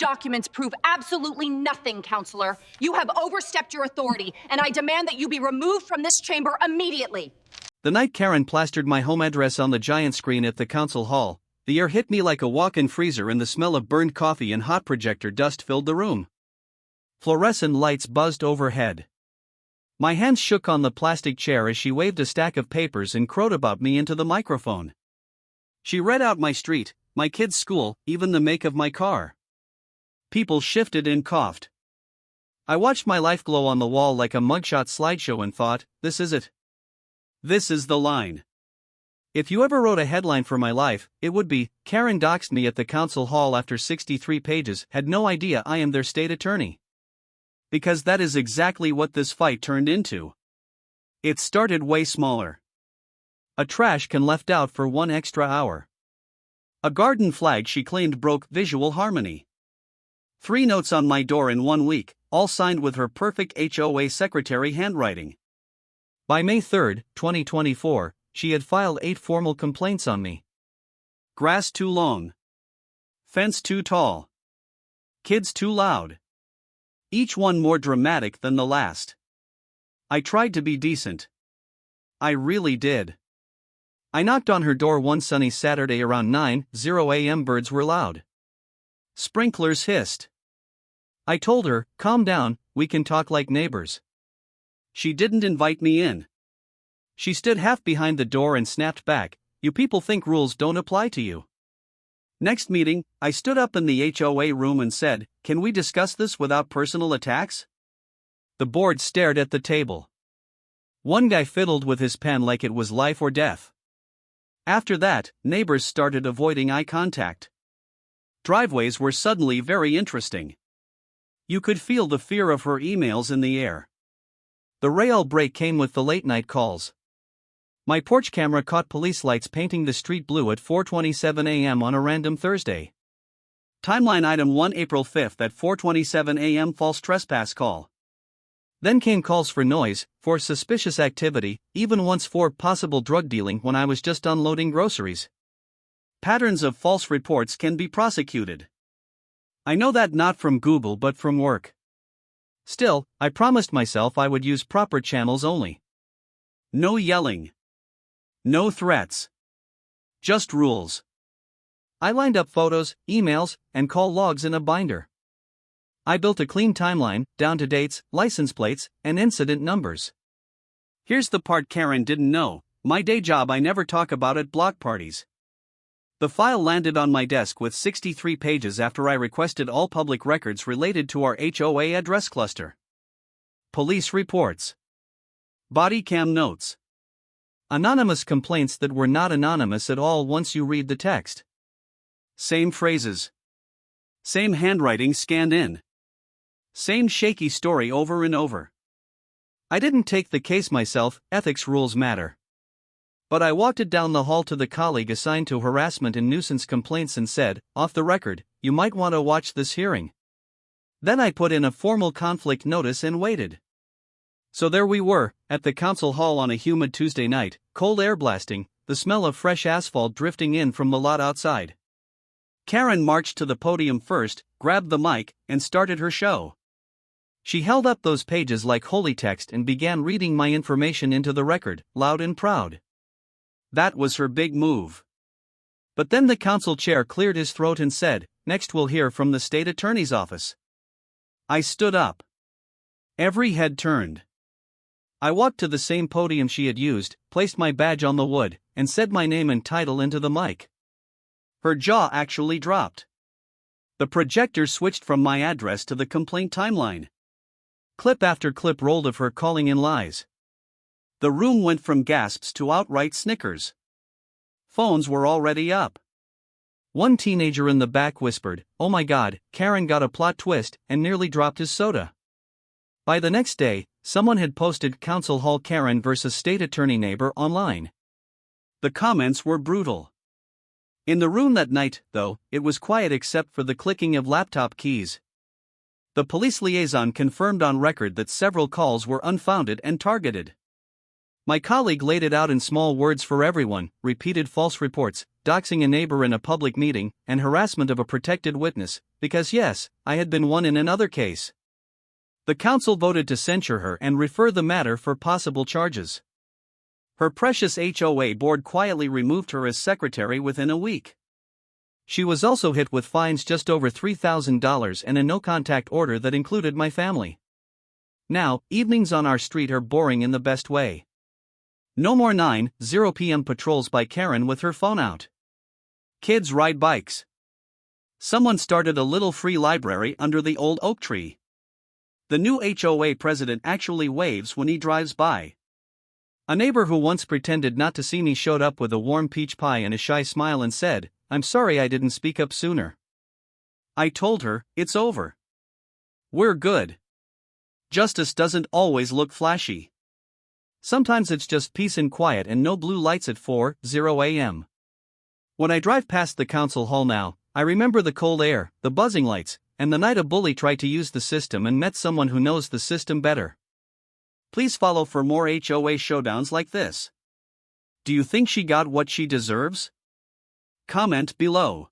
documents prove absolutely nothing, Counselor. You have overstepped your authority, and I demand that you be removed from this chamber immediately. The night Karen plastered my home address on the giant screen at the council hall, the air hit me like a walk-in freezer and the smell of burned coffee and hot projector dust filled the room. Fluorescent lights buzzed overhead. My hands shook on the plastic chair as she waved a stack of papers and crowed about me into the microphone. She read out my street, my kids' school, even the make of my car. People shifted and coughed. I watched my life glow on the wall like a mugshot slideshow and thought, this is it. This is the line. If you ever wrote a headline for my life, it would be, Karen doxed me at the council hall after 63 pages, had no idea I am their state attorney. Because that is exactly what this fight turned into. It started way smaller. A trash can left out for 1 extra hour. A garden flag she claimed broke visual harmony. 3 notes on my door in 1 week, all signed with her perfect HOA secretary handwriting. By May 3, 2024, she had filed 8 formal complaints on me. Grass too long. Fence too tall. Kids too loud. Each one more dramatic than the last. I tried to be decent. I really did. I knocked on her door one sunny Saturday around 9:00 a.m. Birds were loud. Sprinklers hissed. I told her, calm down, we can talk like neighbors. She didn't invite me in. She stood half behind the door and snapped back, you people think rules don't apply to you. Next meeting, I stood up in the HOA room and said, can we discuss this without personal attacks? The board stared at the table. One guy fiddled with his pen like it was life or death. After that, neighbors started avoiding eye contact. Driveways were suddenly very interesting. You could feel the fear of her emails in the air. The rail break came with the late-night calls. My porch camera caught police lights painting the street blue at 4:27 a.m. on a random Thursday. Timeline item 1 April 5 at 4:27 a.m. false trespass call. Then came calls for noise, for suspicious activity, even once for possible drug dealing when I was just unloading groceries. Patterns of false reports can be prosecuted. I know that not from Google but from work. Still, I promised myself I would use proper channels only. No yelling. No threats. Just rules. I lined up photos, emails, and call logs in a binder. I built a clean timeline, down to dates, license plates, and incident numbers. Here's the part Karen didn't know, my day job I never talk about at block parties. The file landed on my desk with 63 pages after I requested all public records related to our HOA address cluster. Police reports. Body cam notes. Anonymous complaints that were not anonymous at all once you read the text. Same phrases. Same handwriting scanned in. Same shaky story over and over. I didn't take the case myself, ethics rules matter. But I walked it down the hall to the colleague assigned to harassment and nuisance complaints and said, off the record, you might want to watch this hearing. Then I put in a formal conflict notice and waited. So there we were, at the council hall on a humid Tuesday night, cold air blasting, the smell of fresh asphalt drifting in from the lot outside. Karen marched to the podium first, grabbed the mic, and started her show. She held up those pages like holy text and began reading my information into the record, loud and proud. That was her big move. But then the council chair cleared his throat and said, next we'll hear from the state attorney's office. I stood up. Every head turned. I walked to the same podium she had used, placed my badge on the wood, and said my name and title into the mic. Her jaw actually dropped. The projector switched from my address to the complaint timeline. Clip after clip rolled of her calling in lies. The room went from gasps to outright snickers. Phones were already up. One teenager in the back whispered, "Oh my God, Karen got a plot twist," and nearly dropped his soda. By the next day, someone had posted Council Hall Karen vs. State Attorney Neighbor online. The comments were brutal. In the room that night, though, it was quiet except for the clicking of laptop keys. The police liaison confirmed on record that several calls were unfounded and targeted. My colleague laid it out in small words for everyone: repeated false reports, doxing a neighbor in a public meeting, and harassment of a protected witness, because yes, I had been one in another case. The council voted to censure her and refer the matter for possible charges. Her precious HOA board quietly removed her as secretary within a week. She was also hit with fines just over $3,000 and a no-contact order that included my family. Now, evenings on our street are boring in the best way. No more 9:00 p.m. patrols by Karen with her phone out. Kids ride bikes. Someone started a little free library under the old oak tree. The new HOA president actually waves when he drives by. A neighbor who once pretended not to see me showed up with a warm peach pie and a shy smile and said, "I'm sorry I didn't speak up sooner." I told her, "It's over. We're good." Justice doesn't always look flashy. Sometimes it's just peace and quiet and no blue lights at 4:00 a.m. When I drive past the council hall now, I remember the cold air, the buzzing lights, and the night a bully tried to use the system and met someone who knows the system better. Please follow for more HOA showdowns like this. Do you think she got what she deserves? Comment below.